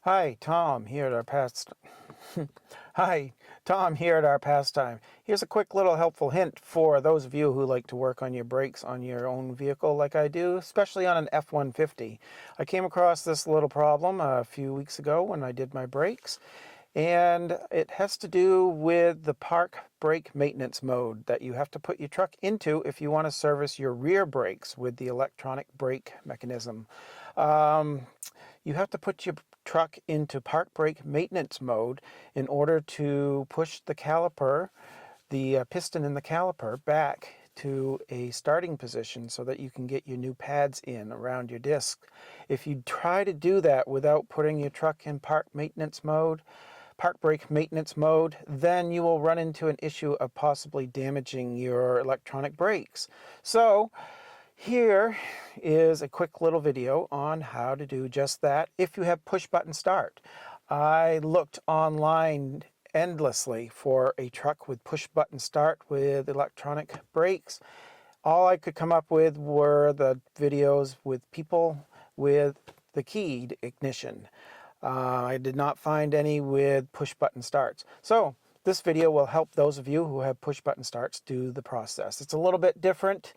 Hi, Tom here at our Hi, Tom here at our pastime. Here's a quick little helpful hint for those of you who like to work on your brakes on your own vehicle like I do, especially on an F-150. I came across this little problem a few weeks ago when I did my brakes, and it has to do with the park brake maintenance mode that you have to put your truck into if you want to service your rear brakes with the electronic brake mechanism. You have to put your truck into park brake maintenance mode in order to push the caliper, the piston in the caliper, back to a starting position so that you can get your new pads in around your disc. If you try to do that without putting your truck in park brake maintenance mode, then you will run into an issue of possibly damaging your electronic brakes. So here is a quick little video on how to do just that if you have push button start. I looked online endlessly for a truck with push button start with electronic brakes. All I could come up with were the videos with people with the keyed ignition. I did not find any with push button starts. So this video will help those of you who have push button starts do the process. It's a little bit different,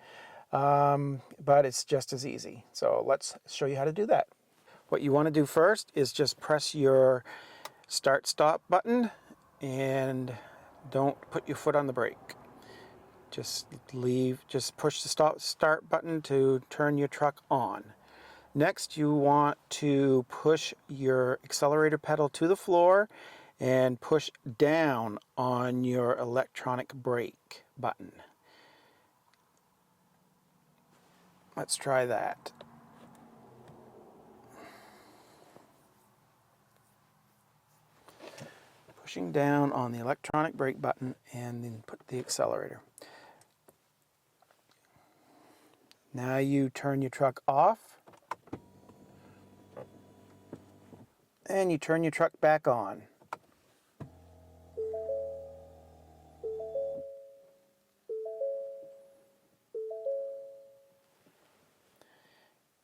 but it's just as easy. So let's show you how to do that. What you want to do first is just press your start stop button and don't put your foot on the brake. Just push the start button to turn your truck on. Next, you want to push your accelerator pedal to the floor and push down on your electronic brake button. Let's try that. Pushing down on the electronic brake button and then put the accelerator. Now you turn your truck off and you turn your truck back on.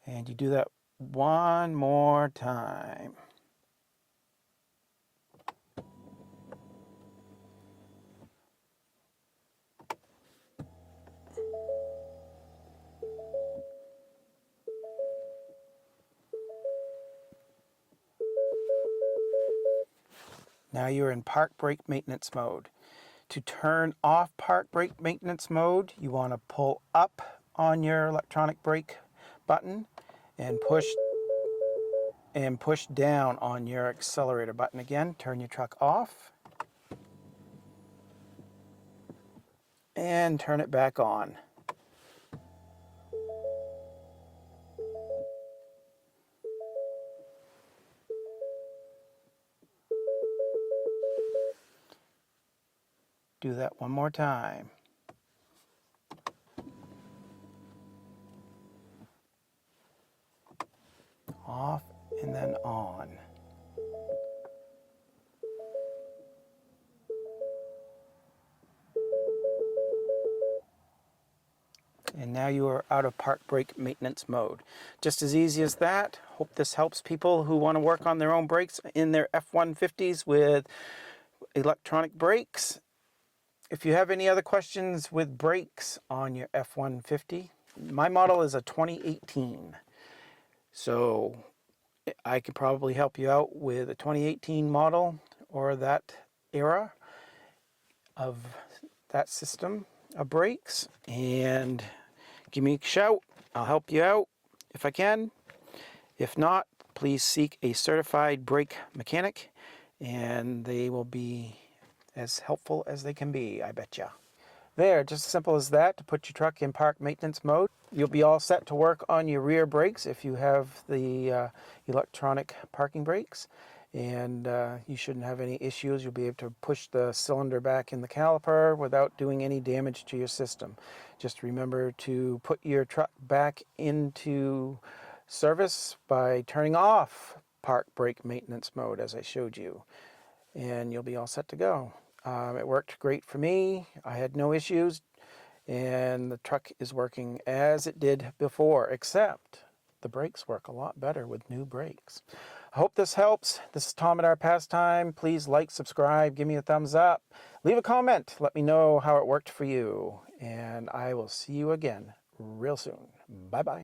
And you do that one more time. Now you're in park brake maintenance mode. To turn off park brake maintenance mode, you want to pull up on your electronic brake button and push down on your accelerator button again. Turn your truck off and turn it back on. Do that one more time. Off and then on. And now you are out of park brake maintenance mode. Just as easy as that. Hope this helps people who want to work on their own brakes in their F-150s with electronic brakes. If you have any other questions with brakes on your F-150, my model is a 2018. So I could probably help you out with a 2018 model or that era of that system of brakes. And give me a shout. I'll help you out if I can. If not, please seek a certified brake mechanic and they will be as helpful as they can be, I betcha. There, just as simple as that, to put your truck in park maintenance mode. You'll be all set to work on your rear brakes if you have the electronic parking brakes, and you shouldn't have any issues. You'll be able to push the cylinder back in the caliper without doing any damage to your system. Just remember to put your truck back into service by turning off park brake maintenance mode as I showed you, and you'll be all set to go. It worked great for me. I had no issues, and the truck is working as it did before, except the brakes work a lot better with new brakes. I hope this helps. This is Tom at Our Pastime. Please like, subscribe, give me a thumbs up. Leave a comment. Let me know how it worked for you. And I will see you again real soon. Bye-bye.